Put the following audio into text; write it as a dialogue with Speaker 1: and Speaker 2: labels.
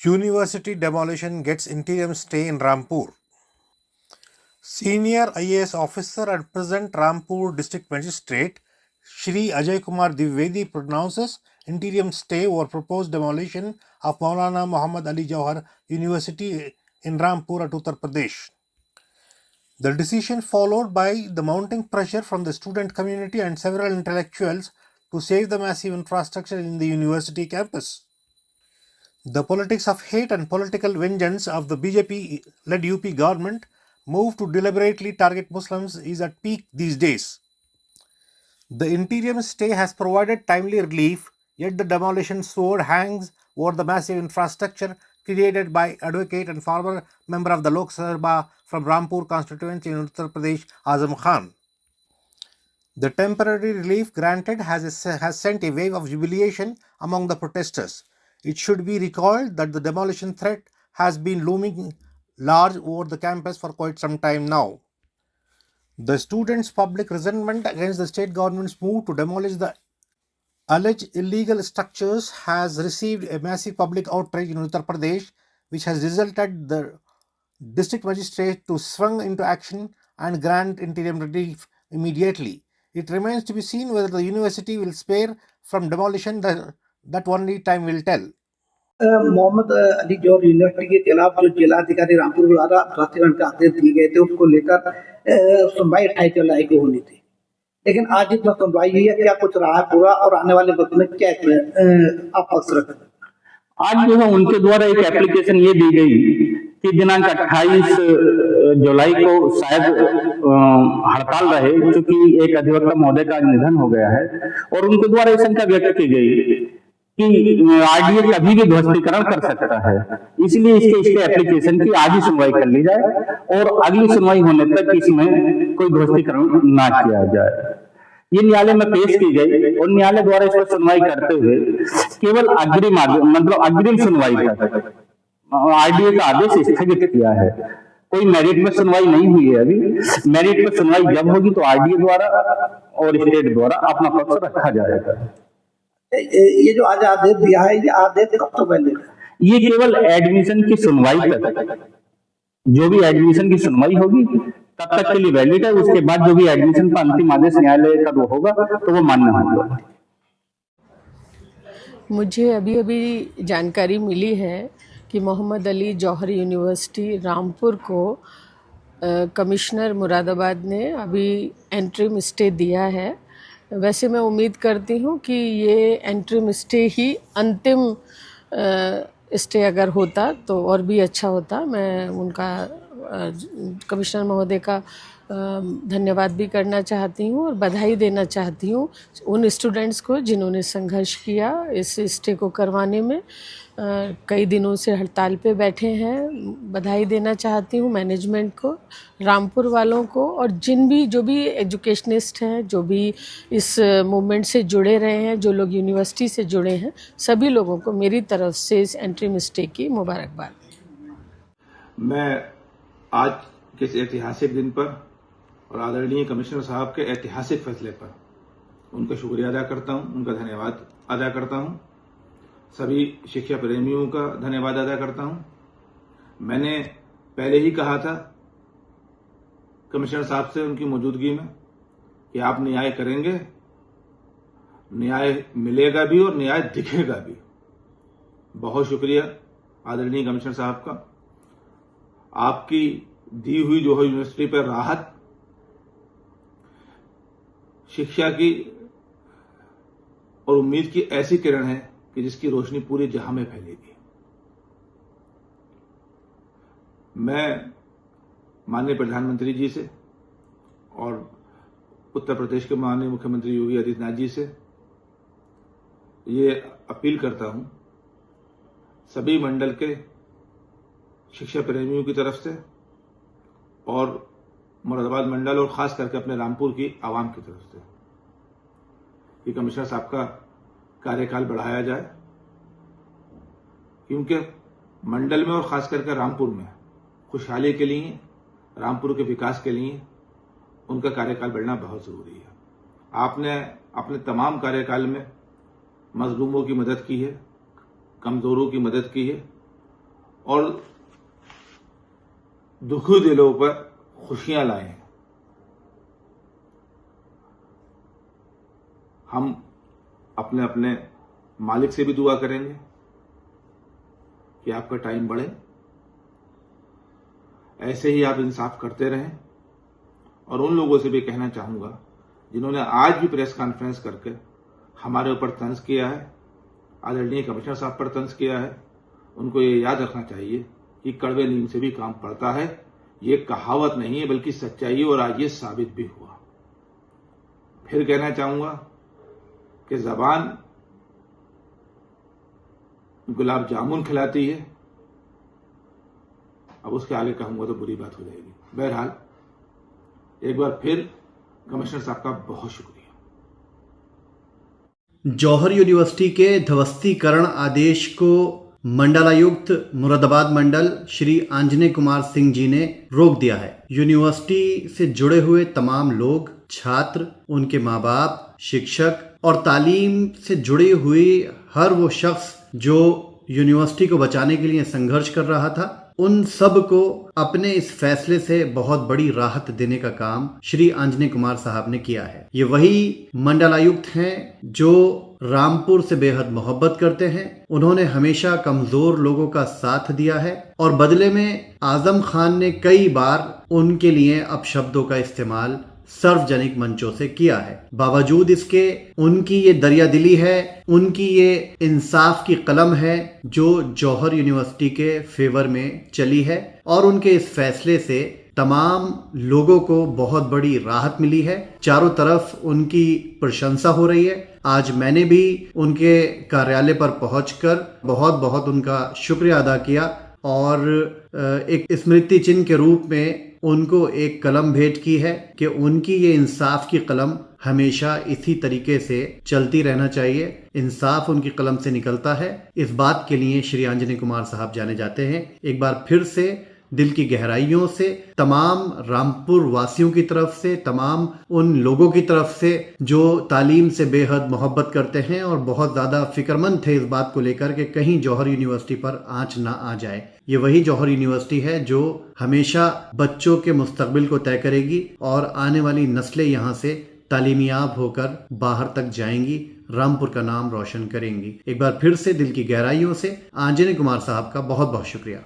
Speaker 1: University demolition gets interim stay in Rampur. Senior IAS officer and present Rampur district magistrate Shri Ajay Kumar Dwivedi pronounces interim stay over proposed demolition of Maulana Muhammad Ali Jawhar University in Rampur at Uttar Pradesh. The decision followed by the mounting pressure from the student community and several intellectuals to save the massive infrastructure in the university campus. The politics of hate and political vengeance of the BJP-led UP government move to deliberately target Muslims is at peak these days. The interim stay has provided timely relief, yet the demolition sword hangs over the massive infrastructure created by advocate and former member of the Lok Sabha from Rampur constituency in Uttar Pradesh, Azam Khan. The temporary relief granted has sent a wave of jubilation among the protesters. It should be recalled that the demolition threat has been looming large over the campus for quite some time now. The students' public resentment against the state government's move to demolish the alleged illegal structures has received a massive public outrage in Uttar Pradesh, which has resulted the district magistrate to swing into action and grant interim relief immediately. It remains to be seen whether the university will spare from demolition. That only time will tell.
Speaker 2: Mohammad Ali Jauhar university के खिलाफ जो जिलाधिकारी रामपुर द्वारा भ्रष्टाचार के आदेश दिए गए थे उसको लेकर सुनवाई 28 जुलाई को होनी थी, लेकिन आज इतना सुनवाई हुई है, क्या कुछ रहा है पूरा और आने वाले वक्त में क्या आप पक्ष रखें?
Speaker 3: आज जो है उनके द्वारा एक एप्लीकेशन ये दी गई कि दिनांक 28 जुलाई को शायद हड़ताल रहे, क्योंकि एक अधिवक्ता महोदय का निधन हो गया है और उनके द्वारा ये शंका व्यक्त की गई कि आरडीए कभी भी ध्वस्तीकरण कर सकता है, इसलिए इसके एप्लीकेशन की आज ही सुनवाई कर ली जाए और अगली सुनवाई होने तक इसमें कोई ध्वस्तीकरण ना किया जाए। ये न्यायालय में पेश की गई और न्यायालय द्वारा इस पर सुनवाई करते हुए केवल अग्रिम सुनवाई तक आरडीए का आदेश स्थगित किया है। कोई मेरिट में सुनवाई नहीं हुई है अभी। मेरिट में सुनवाई जब होगी तो आरडीए द्वारा और स्टेट द्वारा अपना पक्ष रखा जाएगा।
Speaker 2: ये जो आज आदेश दिया है, ये आदेश कब तक वैलिड है?
Speaker 3: ये केवल एडमिशन की सुनवाई तक, जो भी एडमिशन की सुनवाई होगी तब तक के लिए वैलिड है। उसके बाद जो भी एडमिशन का अंतिम आदेश न्यायालय का वो होगा तो वो मान्य होगा।
Speaker 4: मुझे अभी जानकारी मिली है कि मोहम्मद अली जौहर यूनिवर्सिटी रामपुर को कमिश्नर मुरादाबाद ने अभी एंट्रीम स्टे दिया है। वैसे मैं उम्मीद करती हूँ कि ये एंट्रीम स्टे ही अंतिम स्टे अगर होता तो और भी अच्छा होता। मैं उनका कमिश्नर महोदय का धन्यवाद भी करना चाहती हूँ और बधाई देना चाहती हूँ उन स्टूडेंट्स को जिन्होंने संघर्ष किया इस स्टे को करवाने में। कई दिनों से हड़ताल पे बैठे हैं। बधाई देना चाहती हूँ मैनेजमेंट को, रामपुर वालों को और जो भी एजुकेशनिस्ट हैं, जो भी इस मूवमेंट से जुड़े रहे हैं, जो लोग यूनिवर्सिटी से जुड़े हैं, सभी लोगों को मेरी तरफ से इस एंट्रीम स्टे की मुबारकबाद।
Speaker 5: मैं आज के इस ऐतिहासिक दिन पर और आदरणीय कमिश्नर साहब के ऐतिहासिक फैसले पर उनका शुक्रिया अदा करता हूं, उनका धन्यवाद अदा करता हूं। सभी शिक्षा प्रेमियों का धन्यवाद अदा करता हूं। मैंने पहले ही कहा था कमिश्नर साहब से उनकी मौजूदगी में कि आप न्याय करेंगे, न्याय मिलेगा भी और न्याय दिखेगा भी। बहुत शुक्रिया आदरणीय कमिश्नर साहब का। आपकी दी हुई जो है यूनिवर्सिटी पर राहत शिक्षा की और उम्मीद की ऐसी किरण है कि जिसकी रोशनी पूरे जहां में फैलेगी। मैं माननीय प्रधानमंत्री जी से और उत्तर प्रदेश के माननीय मुख्यमंत्री योगी आदित्यनाथ जी से ये अपील करता हूं, सभी मंडल के शिक्षा प्रेमियों की तरफ से और मुरादाबाद मंडल और खास करके अपने रामपुर की आवाम की तरफ से कि कमिश्नर साहब का कार्यकाल बढ़ाया जाए, क्योंकि मंडल में और खास करके रामपुर में खुशहाली के लिए, रामपुर के विकास के लिए उनका कार्यकाल बढ़ना बहुत जरूरी है। आपने अपने तमाम कार्यकाल में मजलूमों की मदद की है, कमजोरों की मदद की है और दुखी दिलों पर खुशियां लाए हैं। हम अपने अपने मालिक से भी दुआ करेंगे कि आपका टाइम बढ़े, ऐसे ही आप इंसाफ करते रहें। और उन लोगों से भी कहना चाहूंगा जिन्होंने आज भी प्रेस कॉन्फ्रेंस करके हमारे ऊपर तंज किया है, आदरणीय कमिश्नर साहब पर तंज किया है, उनको ये याद रखना चाहिए कि कड़वे नीम से भी काम पड़ता है। ये कहावत नहीं है बल्कि सच्चाई है और आज ये साबित भी हुआ। फिर कहना चाहूंगा कि जबान गुलाब जामुन खिलाती है, अब उसके आगे कहूंगा तो बुरी बात हो जाएगी। बहरहाल एक बार फिर कमिश्नर साहब का बहुत शुक्रिया।
Speaker 6: जौहर यूनिवर्सिटी के ध्वस्तीकरण आदेश को मंडलायुक्त मुरादाबाद मंडल श्री आंजनेय कुमार सिंह जी ने रोक दिया है। यूनिवर्सिटी से जुड़े हुए तमाम लोग, छात्र, उनके माँ बाप, शिक्षक और तालीम से जुड़ी हुई हर वो शख्स जो यूनिवर्सिटी को बचाने के लिए संघर्ष कर रहा था, उन सब को अपने इस फैसले से बहुत बड़ी राहत देने का काम श्री आंजनेय कुमार साहब ने किया है। ये वही मंडलायुक्त हैं जो रामपुर से बेहद मोहब्बत करते हैं। उन्होंने हमेशा कमजोर लोगों का साथ दिया है और बदले में आजम खान ने कई बार उनके लिए अपशब्दों का इस्तेमाल सार्वजनिक मंचों से किया है। बावजूद इसके उनकी ये दरियादिली है, उनकी ये इंसाफ की कलम है जो जौहर यूनिवर्सिटी के फेवर में चली है और उनके इस फैसले से तमाम लोगों को बहुत बड़ी राहत मिली है। चारों तरफ उनकी प्रशंसा हो रही है। आज मैंने भी उनके कार्यालय पर पहुंचकर बहुत बहुत उनका शुक्रिया अदा किया और एक स्मृति चिन्ह के रूप में उनको एक कलम भेंट की है कि उनकी ये इंसाफ की कलम हमेशा इसी तरीके से चलती रहना चाहिए। इंसाफ उनकी कलम से निकलता है, इस बात के लिए श्री आंजनेय कुमार साहब जाने जाते हैं। एक बार फिर से दिल की गहराइयों से तमाम रामपुर वासियों की तरफ से, तमाम उन लोगों की तरफ से जो तालीम से बेहद मोहब्बत करते हैं और बहुत ज़्यादा फिक्रमंद थे इस बात को लेकर कि कहीं जौहर यूनिवर्सिटी पर आंच ना आ जाए। ये वही जौहर यूनिवर्सिटी है जो हमेशा बच्चों के मुस्तकबिल को तय करेगी और आने वाली नस्लें यहाँ से तालीमियाब होकर बाहर तक जाएंगी, रामपुर का नाम रोशन करेंगी। एक बार फिर से दिल की गहराइयों से आंजनेय कुमार साहब का बहुत बहुत शुक्रिया।